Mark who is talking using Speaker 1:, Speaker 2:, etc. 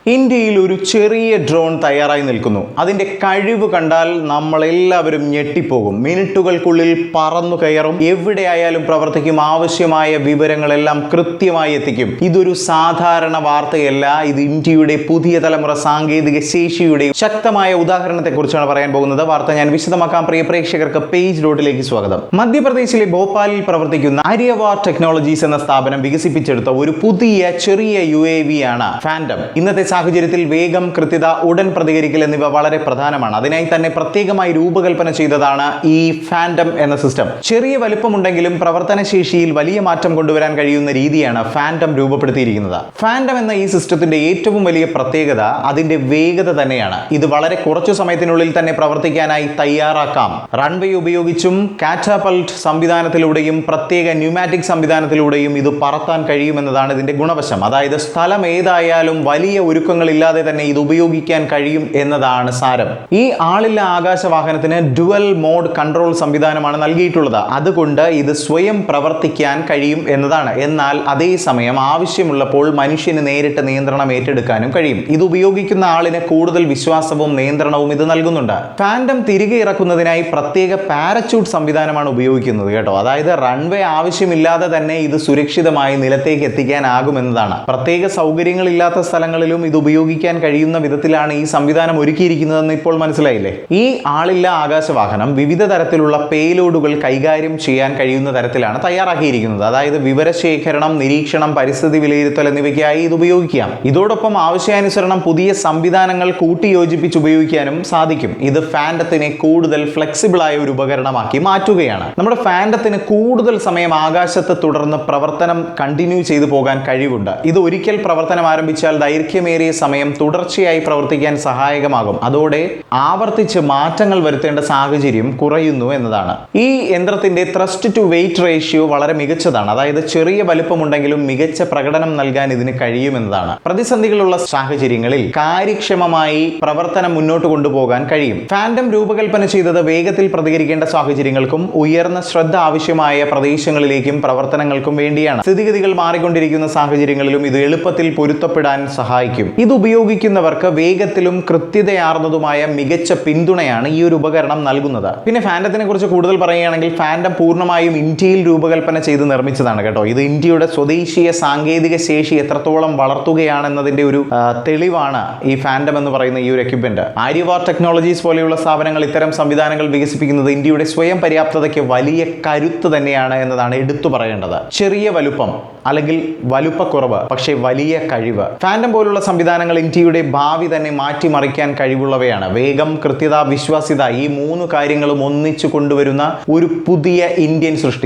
Speaker 1: ഇന്ത്യയിൽ ഒരു ചെറിയ ഡ്രോൺ തയ്യാറായി നിൽക്കുന്നു. അതിന്റെ കഴിവ് കണ്ടാൽ നമ്മളെല്ലാവരും ഞെട്ടിപ്പോകും. മിനിറ്റുകൾക്കുള്ളിൽ പറന്നു കയറും, എവിടെയായാലും പ്രവർത്തിക്കും, ആവശ്യമായ വിവരങ്ങളെല്ലാം കൃത്യമായി എത്തിക്കും. ഇതൊരു സാധാരണ വാർത്തയല്ല, ഇത് ഇന്ത്യയുടെ പുതിയ തലമുറ സാങ്കേതിക ശേഷിയുടെ ശക്തമായ ഉദാഹരണത്തെ കുറിച്ചാണ് പറയാൻ പോകുന്നത്. വാർത്ത ഞാൻ വിശദമാക്കാം. പ്രിയ പ്രേക്ഷകർക്ക് പേജ് ഡോട്ടിലേക്ക് സ്വാഗതം. മധ്യപ്രദേശിലെ ഭോപ്പാലിൽ പ്രവർത്തിക്കുന്ന ആര്യവാർ ടെക്നോളജീസ് എന്ന സ്ഥാപനം വികസിപ്പിച്ചെടുത്ത ഒരു പുതിയ ചെറിയ UAV ആണ് ഫാൻഡം. ഇന്നത്തെ സാഹചര്യത്തിൽ വേഗം, കൃത്യത, ഉടൻ പ്രതികരിക്കൽ എന്നിവ വളരെ പ്രധാനമാണ്. അതിനായി തന്നെ പ്രത്യേകമായി രൂപകൽപ്പന ചെയ്തതാണ് ഈ ഫാൻഡം എന്ന സിസ്റ്റം. ചെറിയ വലുപ്പമുണ്ടെങ്കിലും പ്രവർത്തനശേഷിയിൽ വലിയ മാറ്റം കൊണ്ടുവരാൻ കഴിയുന്ന രീതിയാണ് ഫാൻഡം രൂപപ്പെടുത്തിയിരിക്കുന്നത്. ഫാൻഡം എന്ന ഈ സിസ്റ്റത്തിന്റെ ഏറ്റവും വലിയ പ്രത്യേകത അതിന്റെ വേഗത തന്നെയാണ്. ഇത് വളരെ കുറച്ചു സമയത്തിനുള്ളിൽ തന്നെ പ്രവർത്തിക്കാനായി തയ്യാറാക്കാം. റൺവേ ഉപയോഗിച്ചും കാറ്റപൾട്ട് സംവിധാനത്തിലൂടെയും പ്രത്യേക ന്യൂമാറ്റിക് സംവിധാനത്തിലൂടെയും ഇത് പറത്താൻ കഴിയുമെന്നതാണ് ഇതിന്റെ ഗുണവശം. അതായത് സ്ഥലം ഏതായാലും വലിയ ഒരുക്കങ്ങളില്ലാതെ തന്നെ ഇത് ഉപയോഗിക്കാൻ കഴിയും എന്നതാണ് സാരം. ഈ ആളില്ല ആകാശവാഹനത്തിന് ഡുവൽ മോഡ് കൺട്രോൾ സംവിധാനമാണ് നൽകിയിട്ടുള്ളത്. അതുകൊണ്ട് ഇത് സ്വയം പ്രവർത്തിക്കാൻ കഴിയും എന്നതാണ്. എന്നാൽ അതേസമയം ആവശ്യമുള്ളപ്പോൾ മനുഷ്യന് നേരിട്ട് നിയന്ത്രണം ഏറ്റെടുക്കാനും കഴിയും. ഇത് ഉപയോഗിക്കുന്ന ആളിന് കൂടുതൽ വിശ്വാസവും നിയന്ത്രണവും ഇത് നൽകുന്നുണ്ട്. ഫാൻഡം തിരികെ ഇറക്കുന്നതിനായി പ്രത്യേക പാരച്യൂട്ട് സംവിധാനമാണ് ഉപയോഗിക്കുന്നത് കേട്ടോ. അതായത് റൺവേ ആവശ്യമില്ലാതെ തന്നെ ഇത് സുരക്ഷിതമായി നിലത്തേക്ക് എത്തിക്കാനാകുമെന്നതാണ്. പ്രത്യേക സൗകര്യങ്ങളില്ലാത്ത സ്ഥലങ്ങളിലും ഇത് ഉപയോഗിക്കാൻ കഴിയുന്ന വിധത്തിലാണ് ഈ സംവിധാനം ഒരുക്കിയിരിക്കുന്നതെന്ന് ഇപ്പോൾ മനസ്സിലായില്ലേ? ഈ ആളില്ല ആകാശവാഹനം വിവിധ തരത്തിലുള്ള പേലോഡുകൾ കൈകാര്യം ചെയ്യാൻ കഴിയുന്ന തരത്തിലാണ് തയ്യാറാക്കിയിരിക്കുന്നത്. അതായത് വിവരശേഖരണം, നിരീക്ഷണം, പരിസ്ഥിതി വിലയിരുത്തൽ എന്നിവയ്ക്കായി ഇത് ഉപയോഗിക്കാം. ഇതോടൊപ്പം ആവശ്യാനുസരണം പുതിയ സംവിധാനങ്ങൾ കൂട്ടിയോജിപ്പിച്ച് ഉപയോഗിക്കാനും സാധിക്കും. ഇത് ഫാൻഡത്തിനെ കൂടുതൽ ഫ്ലെക്സിബിൾ ആയ ഒരു ഉപകരണമാക്കി മാറ്റുകയാണ്. നമ്മുടെ ഫാൻഡത്തിന് കൂടുതൽ സമയം ആകാശത്ത് തുടർന്ന് പ്രവർത്തനം കണ്ടിന്യൂ ചെയ്തു പോകാൻ കഴിവുണ്ട്. ഇത് ഒരിക്കൽ പ്രവർത്തനം ആരംഭിച്ചാൽ ദൈർഘ്യമേറിയ സമയം തുടർച്ചയായി പ്രവർത്തിക്കാൻ സഹായകമാകും. അതോടെ ആവർത്തിച്ച് മാറ്റങ്ങൾ വരുത്തേണ്ട സാഹചര്യം കുറയുന്നു എന്നതാണ്. ഈ യന്ത്രത്തിന്റെ ത്രസ്റ്റ് ടു വെയിറ്റ് റേഷ്യോ വളരെ മികച്ചതാണ്. അതായത് ചെറിയ വലുപ്പമുണ്ടെങ്കിലും മികച്ച പ്രകടനം നൽകാൻ ഇതിന് കഴിയുമെന്നതാണ്. പ്രതിസന്ധികളുള്ള സാഹചര്യങ്ങളിൽ കാര്യക്ഷമമായി പ്രവർത്തനം മുന്നോട്ട് കൊണ്ടുപോകാൻ കഴിയും. ഫാൻഡം രൂപകൽപ്പന ചെയ്തത് വേഗത്തിൽ പ്രതികരിക്കേണ്ട സാഹചര്യങ്ങൾക്കും ഉയർന്ന ശ്രദ്ധ ആവശ്യമായ പ്രദേശങ്ങളിലേക്കും പ്രവർത്തനങ്ങൾക്കും വേണ്ടിയാണ്. സ്ഥിതിഗതികൾ മാറിക്കൊണ്ടിരിക്കുന്ന സാഹചര്യങ്ങളിലും ഇത് എളുപ്പത്തിൽ പൊരുത്തപ്പെടാൻ സഹായിക്കും. ഇത് ഉപയോഗിക്കുന്നവർക്ക് വേഗത്തിലും കൃത്യതയാർന്നതുമായ മികച്ച പിന്തുണയാണ് ഈ ഒരു ഉപകരണം നൽകുന്നത്. പിന്നെ ഫാൻഡത്തിനെ കുറിച്ച് കൂടുതൽ പറയുകയാണെങ്കിൽ ഫാൻഡം പൂർണ്ണമായും ഇന്ത്യയിൽ രൂപകൽപ്പന ചെയ്ത് നിർമ്മിച്ചതാണ് കേട്ടോ. ഇത് ഇന്ത്യയുടെ സ്വദേശീയ സാങ്കേതിക ശേഷി എത്രത്തോളം വളർത്തുകയാണെന്നതിന്റെ ഒരു തെളിവാണ് ഈ ഫാൻഡം എന്ന് പറയുന്ന ഈ ഒരു എക്യുപ്മെന്റ്. ആര്യവാർ ടെക്നോളജീസ് പോലെയുള്ള സ്ഥാപനങ്ങൾ ഇത്തരം സംവിധാനങ്ങൾ വികസിപ്പിക്കുന്നത് ഇന്ത്യയുടെ സ്വയം പര്യാപ്തതയ്ക്ക് വലിയ കരുത്ത് തന്നെയാണ് എന്നതാണ് എടുത്തു പറയേണ്ടത്. ചെറിയ വലുപ്പം അല്ലെങ്കിൽ വലുപ്പക്കുറവ്, പക്ഷേ വലിയ കഴിവ്. ഫാൻഡം പോലുള്ള സംവിധാനങ്ങൾ ഇന്ത്യയുടെ ഭാവി തന്നെ മാറ്റിമറിക്കാൻ കഴിവുള്ളവയാണ്. വേഗം, കൃത്യത, വിശ്വാസ്യത, ഈ മൂന്ന് കാര്യങ്ങളും ഒന്നിച്ചു കൊണ്ടുവരുന്ന ഒരു പുതിയ ഇന്ത്യൻ സൃഷ്ടി.